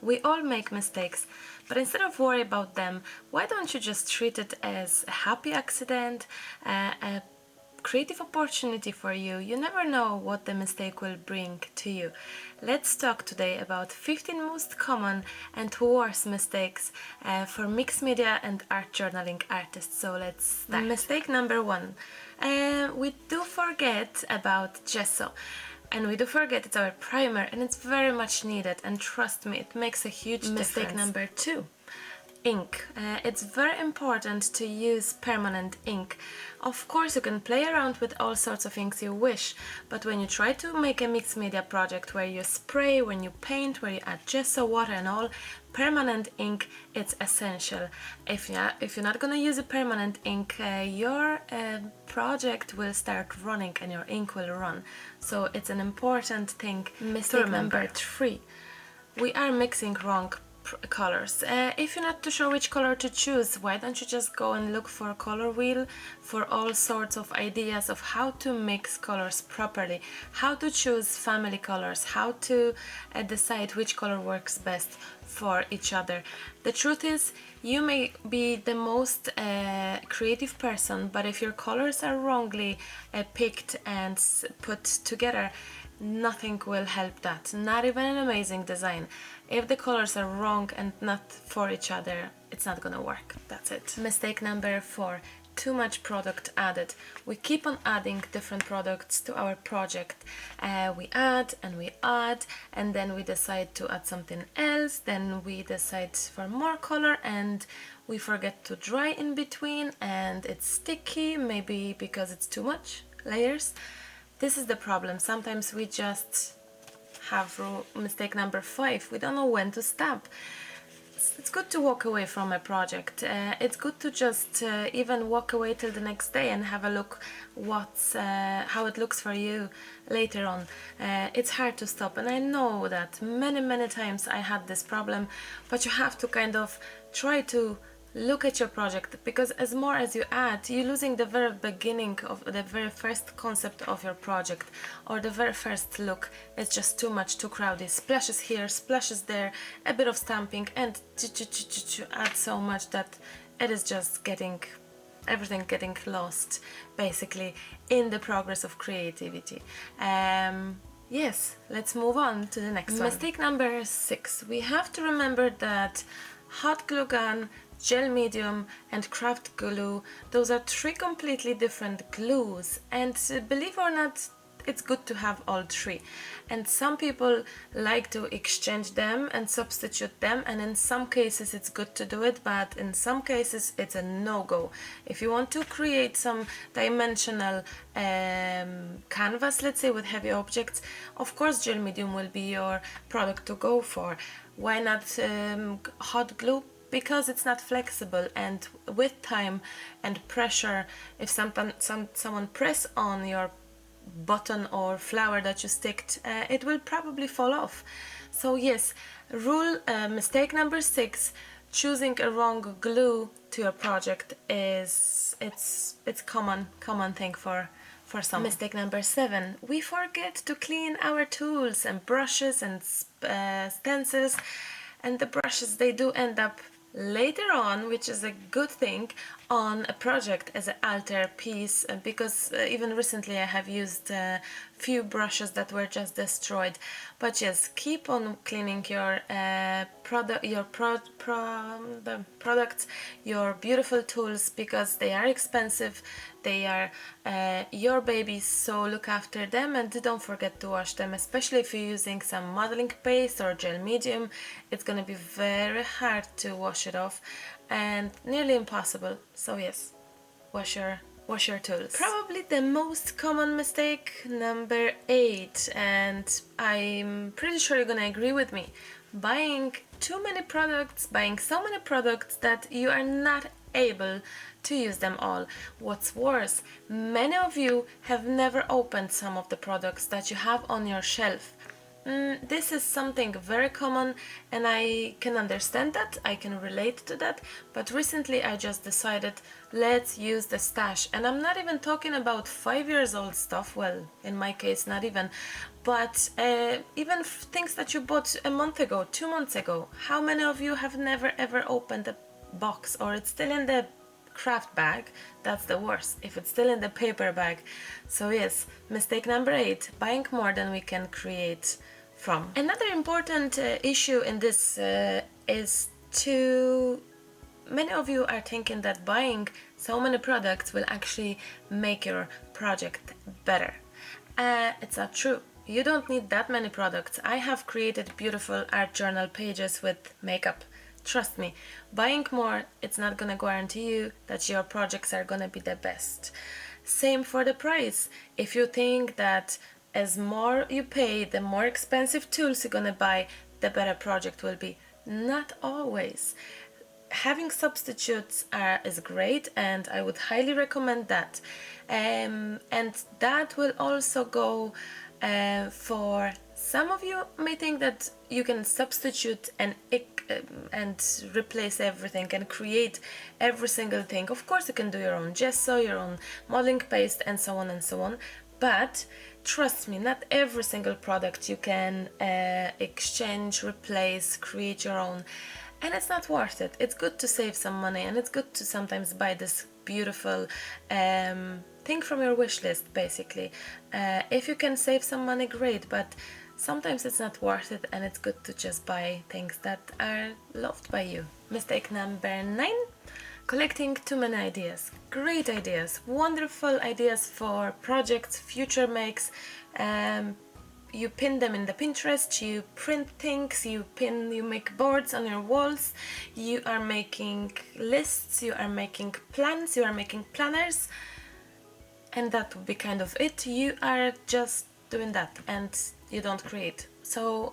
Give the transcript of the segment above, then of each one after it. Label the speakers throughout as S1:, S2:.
S1: We all make mistakes, but instead of worry about them, why don't you just treat it as a happy accident, a creative opportunity for you? You never know what the mistake will bring to you. Let's talk today about 15 most common and worst mistakes for mixed media and art journaling artists. So let's start. Mistake number 1. We do forget about gesso. And we do forget it's our primer, and it's very much needed, and trust me, it makes a huge difference. Mistake number 2. Ink. It's very important to use permanent ink. Of course, you can play around with all sorts of inks you wish, but when you try to make a mixed media project where you spray, when you paint, where you add gesso, water and all, permanent ink, it's essential. If you're not gonna use a permanent ink, your project will start running and your ink will run. So it's an important thing to remember. Number 3. We are mixing wrong colors. If you're not too sure which color to choose, why don't you just go and look for a color wheel for all sorts of ideas of how to mix colors properly, how to choose family colors, how to decide which color works best for each other. The truth is, you may be the most creative person, but if your colors are wrongly picked and put together, nothing will help that, not even an amazing design. If the colors are wrong and not for each other, it's not gonna work. That's it. Mistake number 4. Too much product added. We keep on adding different products to our project. We add, and then we decide to add something else, then we decide for more color and we forget to dry in between and it's sticky, maybe because it's too much layers. This is the problem. Sometimes we just have mistake number 5. We don't know when to stop. It's good to walk away from a project. It's good to just even walk away till the next day and have a look how it looks for you later on. It's hard to stop, and I know that many times I had this problem, but you have to kind of try to look at your project, because as more as you add, you're losing the very beginning of the very first concept of your project, or the very first look. It's just too much, too crowded. Splashes here, splashes there, a bit of stamping, and add so much that it is just everything getting lost basically in the progress of creativity. Yes, let's move on to the next one. Mistake number 6. We have to remember that hot glue gun, gel medium and craft glue, those are 3 completely different glues, and believe it or not, it's good to have all 3. And some people like to exchange them and substitute them, and in some cases it's good to do it, but in some cases it's a no-go. If you want to create some dimensional canvas, let's say, with heavy objects, of course gel medium will be your product to go for. Why not hot glue? Because it's not flexible, and with time and pressure, if someone press on your button or flower that you sticked, it will probably fall off. So yes, mistake number 6, choosing a wrong glue to your project it's common thing for some. Mistake number 7, we forget to clean our tools and brushes and stencils, and the brushes, they do end up later on, which is a good thing, on a project as an altar piece, because even recently I have used a few brushes that were just destroyed. But yes, keep on cleaning your products, your beautiful tools, because they are expensive, they are your babies, so look after them and don't forget to wash them, especially if you're using some modeling paste or gel medium. It's gonna be very hard to wash it off and nearly impossible. So yes, wash your tools. Probably the most common mistake, number 8, and I'm pretty sure you're gonna agree with me: buying too many products, buying so many products that you are not able to use them all. What's worse, many of you have never opened some of the products that you have on your shelf. This is something very common, and I can understand that, I can relate to that, but recently I just decided, let's use the stash. And I'm not even talking about 5 years old stuff, well, in my case not even, but even things that you bought a month ago, 2 months ago. How many of you have never ever opened a box, or it's still in the craft bag? That's the worst, if it's still in the paper bag. So yes, mistake number 8, buying more than we can create from. Another important issue in this is to many of you are thinking that buying so many products will actually make your project better. It's not true. You don't need that many products. I have created beautiful art journal pages with makeup. Trust me, buying more, it's not gonna guarantee you that your projects are gonna be the best. Same for the price. If you think that as more you pay, the more expensive tools you're gonna buy, the better project will be. Not always. Having substitutes is great, and I would highly recommend that. And that will also go for some of you may think that you can substitute and replace everything and create every single thing. Of course, you can do your own gesso, your own modeling paste, and so on and so on. But trust me, not every single product you can exchange, replace, create your own. And it's not worth it. It's good to save some money, and it's good to sometimes buy this beautiful thing from your wish list, basically. If you can save some money, great, but sometimes it's not worth it, and it's good to just buy things that are loved by you. Mistake number 9, collecting too many ideas. Great ideas, wonderful ideas for projects, future makes. You pin them in the Pinterest, you print things, you make boards on your walls, you are making lists, you are making plans, you are making planners, and that would be kind of it. You are just doing that and you don't create. So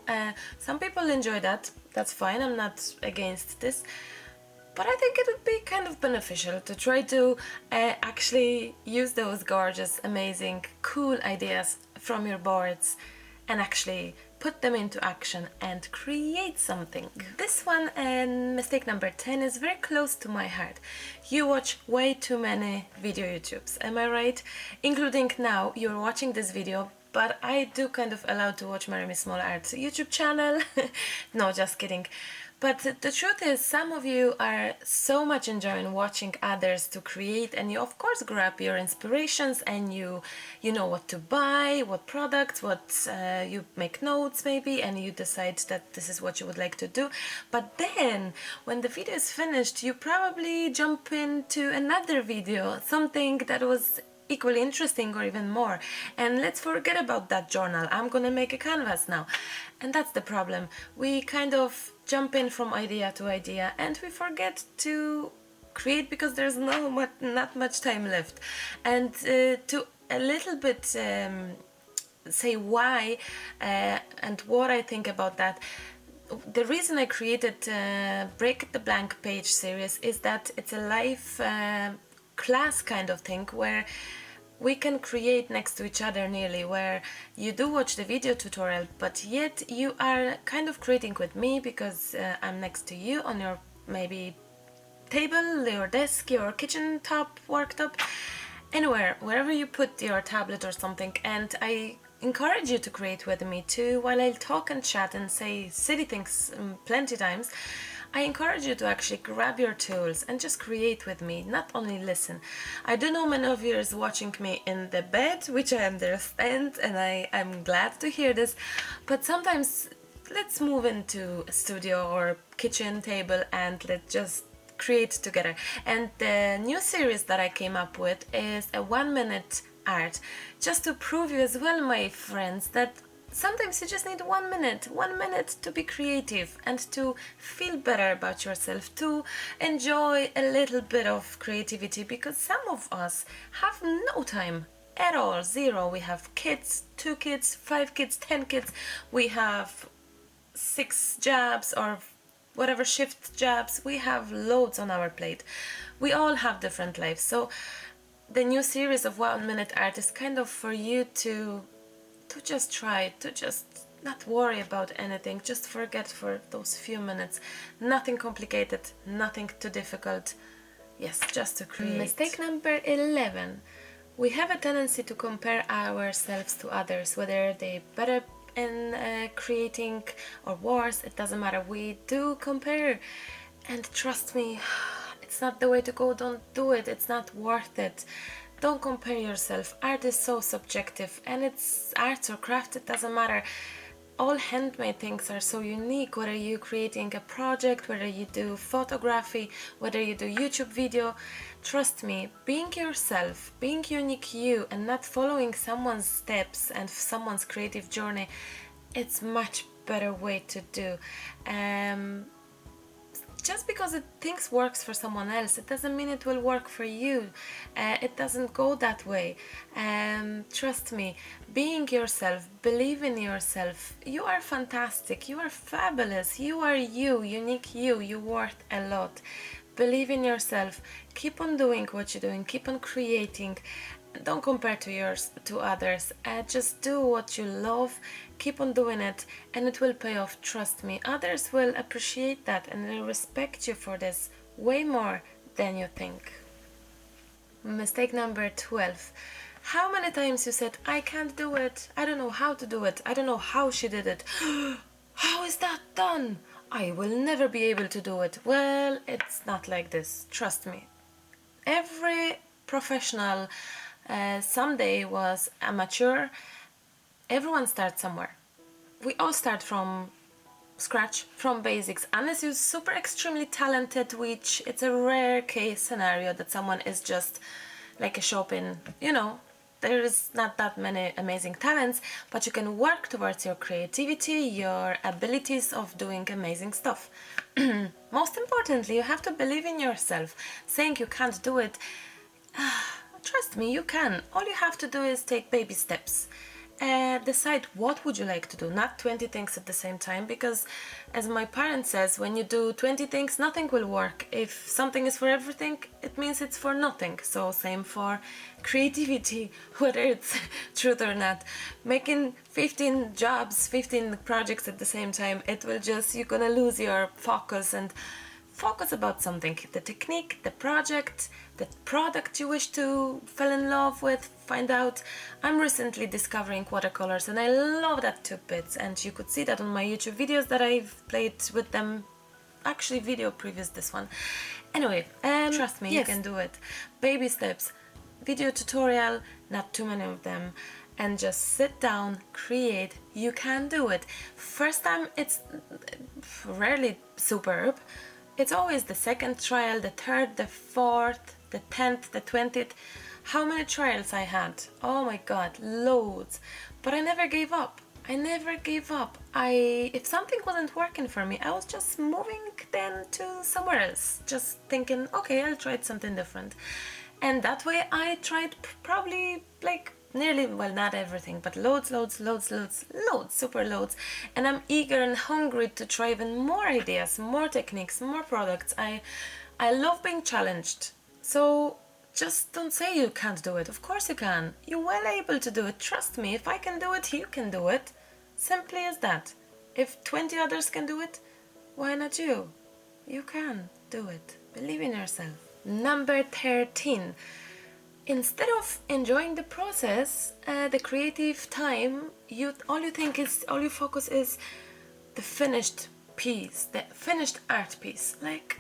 S1: some people enjoy that, that's fine, I'm not against this, but I think it would be kind of beneficial to try to actually use those gorgeous, amazing, cool ideas from your boards and actually put them into action and create something. This one, and mistake number 10, is very close to my heart. You watch way too many video YouTubes, am I right? Including now, you're watching this video, but I do kind of allow to watch Maremi Small Art YouTube channel. No, just kidding. But the truth is, some of you are so much enjoying watching others to create, and you of course grab your inspirations and you know what to buy, what products, you make notes maybe, and you decide that this is what you would like to do. But then when the video is finished, you probably jump into another video, something that was equally interesting or even more, and let's forget about that journal. I'm gonna make a canvas now. And that's the problem. We kind of jump in from idea to idea and we forget to create because there's not much time left. And to a little bit say why and what I think about that, the reason I created Break the Blank Page series is that it's a live class kind of thing where we can create next to each other nearly, where you do watch the video tutorial, but yet you are kind of creating with me because I'm next to you on your maybe table, your desk, your kitchen top, worktop, anywhere, wherever you put your tablet or something. And I encourage you to create with me too, while I talk and chat and say silly things plenty times. I encourage you to actually grab your tools and just create with me, not only listen. I do know many of you are watching me in the bed, which I understand, and I'm glad to hear this, but sometimes let's move into a studio or kitchen table and let's just create together. And the new series that I came up with is a 1-minute art, just to prove you as well, my friends, that sometimes you just need 1 minute to be creative and to feel better about yourself, to enjoy a little bit of creativity, because some of us have no time at all, zero. We have kids, 2 kids, 5 kids, 10 kids, we have 6 jobs or whatever shift jobs, we have loads on our plate. We all have different lives. So the new series of 1-minute art is kind of for you to just try, to just not worry about anything, just forget for those few minutes. Nothing complicated, nothing too difficult. Yes, just to create. Mistake number 11. We have a tendency to compare ourselves to others, whether they're better in creating or worse, it doesn't matter. We do compare, and trust me, it's not the way to go. Don't do it. It's not worth it. Don't compare yourself. Art is so subjective, and it's arts or craft, it doesn't matter. All handmade things are so unique, whether you're creating a project, whether you do photography, whether you do YouTube video. Trust me, being yourself, being unique you, and not following someone's steps and someone's creative journey, it's much better way to do. Just because things works for someone else, it doesn't mean it will work for you. It doesn't go that way. Trust me, being yourself, believe in yourself. You are fantastic, you are fabulous, you are you, unique you, you're worth a lot. Believe in yourself, keep on doing what you're doing, keep on creating. Don't compare to others. Just do what you love, keep on doing it, and it will pay off. Trust me, others will appreciate that and they'll respect you for this way more than you think. Mistake number 12. How many times you said, I can't do it, I don't know how to do it, I don't know how she did it. How is that done? I will never be able to do it. Well, it's not like this, trust me. Every professional someday was amateur. Everyone starts somewhere. We all start from scratch, from basics, unless you're super extremely talented, which it's a rare case scenario that someone is just like a shop in, there is not that many amazing talents, but you can work towards your creativity, your abilities of doing amazing stuff. Most importantly, you have to believe in yourself. Saying you can't do it, trust me, you can. All you have to do is take baby steps. Decide what would you like to do, not 20 things at the same time, because as my parent says, when you do 20 things, nothing will work. If something is for everything, it means it's for nothing. So same for creativity, whether it's truth or not. Making 15 jobs, 15 projects at the same time, it will just, you're gonna lose your focus and focus about something, the technique, the project, the product you wish to fall in love with, find out. I'm recently discovering watercolors and I love that two bits, and you could see that on my YouTube videos that I've played with them, actually video previous this one. Anyway, trust me, yes, you can do it. Baby steps, video tutorial, not too many of them, and just sit down, create. You can do it. First time it's rarely superb. It's always the second trial, the third, the fourth, the 10th, the 20th. How many trials I had? Oh my god, loads. But I never gave up. If something wasn't working for me, I was just moving then to somewhere else. Just thinking, okay, I'll try something different. And that way I tried probably like nearly, well, not everything, but loads, super loads. And I'm eager and hungry to try even more ideas, more techniques, more products. I love being challenged. So just don't say you can't do it. Of course you can. You're well able to do it. Trust me, if I can do it, you can do it. Simply as that. If 20 others can do it, why not you? You can do it. Believe in yourself. Number 13. Instead of enjoying the process, the creative time, all you focus is the finished piece, the finished art piece. Like,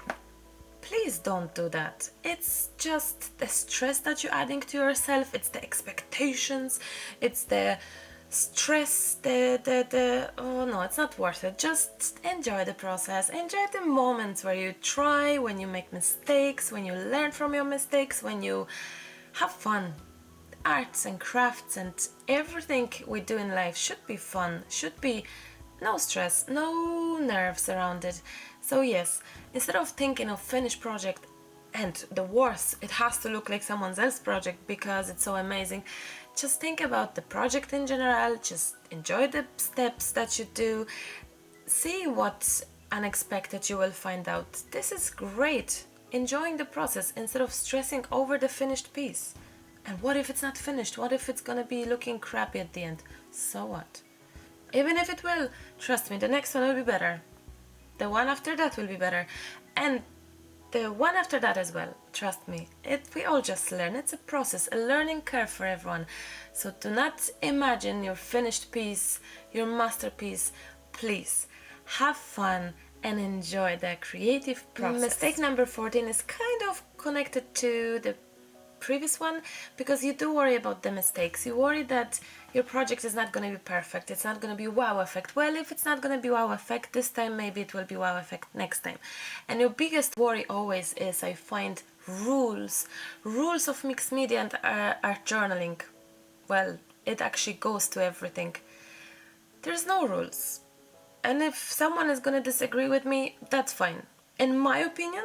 S1: please don't do that. It's just the stress that you're adding to yourself. It's the expectations. It's the stress. Oh no, it's not worth it. Just enjoy the process. Enjoy the moments where you try, when you make mistakes, when you learn from your mistakes, when you have fun. Arts and crafts and everything we do in life should be fun, should be no stress, no nerves around it. So yes, instead of thinking of finished project and the worst, it has to look like someone else's project because it's so amazing, just think about the project in general, just enjoy the steps that you do, see what unexpected you will find out. This is great. Enjoying the process instead of stressing over the finished piece. And what if it's not finished? What if it's gonna be looking crappy at the end? So what? Even if it will, trust me, the next one will be better. The one after that will be better. And the one after that as well, trust me. We all just learn. It's a process, a learning curve for everyone. So do not imagine your finished piece, your masterpiece. Please, have fun and enjoy the creative process. Mistake number 14 is kind of connected to the previous one, because you do worry about the mistakes. You worry that your project is not going to be perfect, it's not going to be wow effect. Well, if it's not going to be wow effect this time, maybe it will be wow effect next time. And your biggest worry always is, I find, rules of mixed media and art journaling. Well, it actually goes to everything. There's no rules, and if someone is going to disagree with me, that's fine. In my opinion,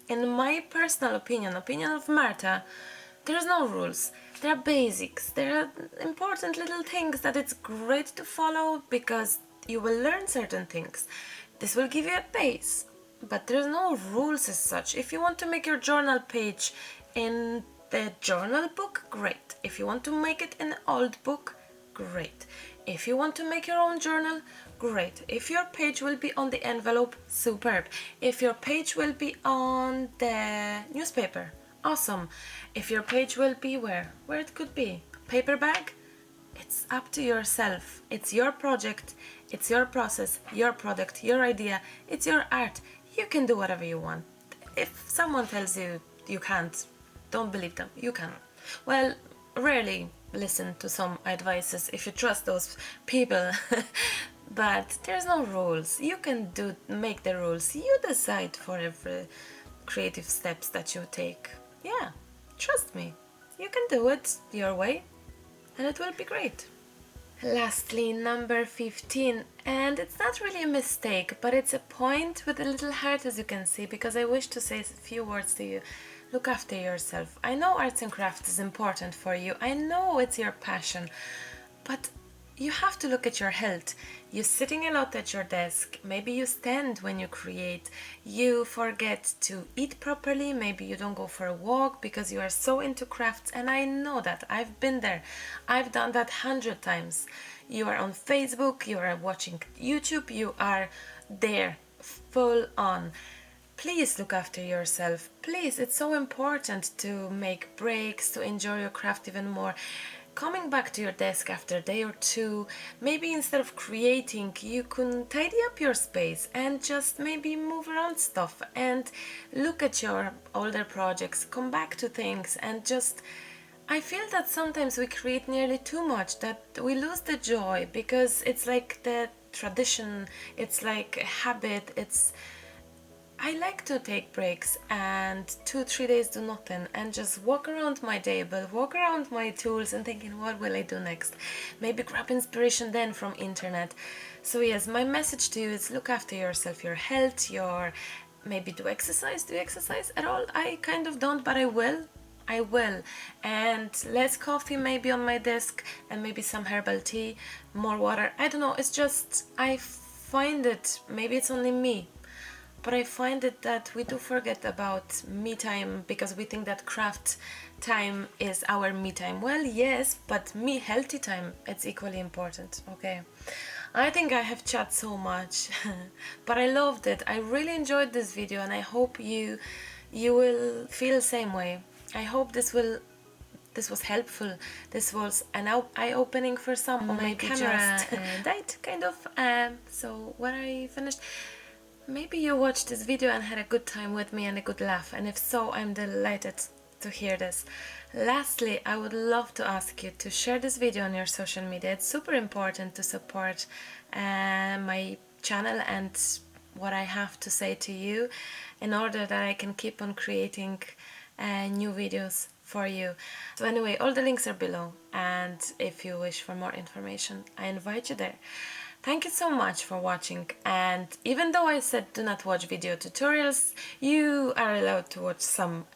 S1: in my personal opinion of Marta, there's no rules. There are basics. There are important little things that it's great to follow, because you will learn certain things. This will give you a base, but there's no rules as such. If you want to make your journal page in the journal book, great. If you want to make it in an old book, great. If you want to make your own journal, great. If your page will be on the envelope, superb. If your page will be on the newspaper, awesome. If your page will be where it could be, paper bag, it's up to yourself. It's your project, it's your process, your product, your idea, it's your art. You can do whatever you want. If someone tells you you can't, don't believe them. You can. Well, rarely listen to some advices if you trust those people. But there's no rules. You can make the rules. You decide for every creative steps that you take. Yeah, trust me, you can do it your way and it will be great. Lastly, number 15, and it's not really a mistake, but it's a point with a little heart, as you can see, because I wish to say a few words to you. Look after yourself. I know arts and crafts is important for you. I know it's your passion, but you have to look at your health. You're sitting a lot at your desk. Maybe you stand when you create. You forget to eat properly. Maybe you don't go for a walk because you are so into crafts. And I know that. I've been there. I've done that 100 times. You are on Facebook. You are watching YouTube. You are there full on. Please look after yourself. Please, it's so important to make breaks, to enjoy your craft even more. Coming back to your desk after a day or two, maybe instead of creating, you can tidy up your space and just maybe move around stuff and look at your older projects, come back to things, and just, I feel that sometimes we create nearly too much, that we lose the joy, because it's like the tradition, it's like a habit, I like to take breaks and 2-3 days do nothing and just walk around my table, walk around my tools and thinking, what will I do next? Maybe grab inspiration then from internet. So yes, my message to you is look after yourself, your health, maybe do you exercise at all? I kind of don't, but I will. And less coffee maybe on my desk, and maybe some herbal tea, more water. I don't know, it's just, I find it, maybe it's only me, but I find it that we do forget about me time, because we think that craft time is our me time. Well, yes, but me healthy time, it's equally important, okay? I think I have chat so much, but I loved it. I really enjoyed this video, and I hope you will feel the same way. I hope this was helpful. This was an eye-opening for some. My camera died, kind of. So when I finished, maybe you watched this video and had a good time with me and a good laugh, and if so, I'm delighted to hear this. Lastly, I would love to ask you to share this video on your social media. It's super important to support my channel and what I have to say to you, in order that I can keep on creating new videos for you. So anyway, all the links are below, and if you wish for more information, I invite you there. Thank you so much for watching, and even though I said do not watch video tutorials, you are allowed to watch some,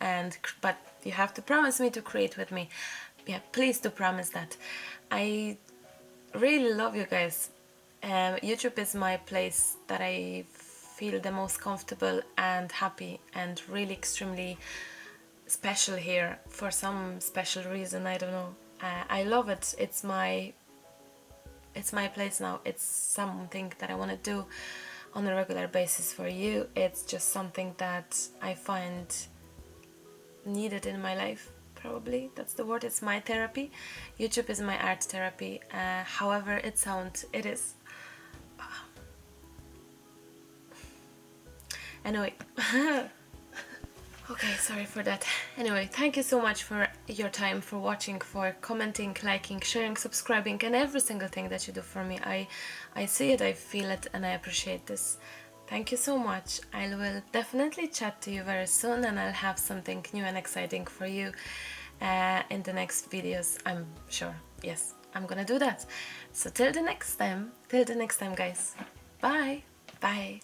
S1: but you have to promise me to create with me. Yeah, please do promise that. I really love you guys. YouTube is my place that I feel the most comfortable and happy, and really extremely special here for some special reason, I don't know. I love it. It's my it's my place now. It's something that I want to do on a regular basis for you. It's just something that I find needed in my life. Probably that's the word. It's my therapy. YouTube is my art therapy. However it sounds, it is. Anyway. Okay, sorry for that. Anyway, thank you so much for your time, for watching, for commenting, liking, sharing, subscribing, and every single thing that you do for me. I see it, I feel it, and I appreciate this. Thank you so much. I will definitely chat to you very soon, and I'll have something new and exciting for you in the next videos, I'm sure. Yes, I'm gonna do that. So till the next time, guys. Bye. Bye.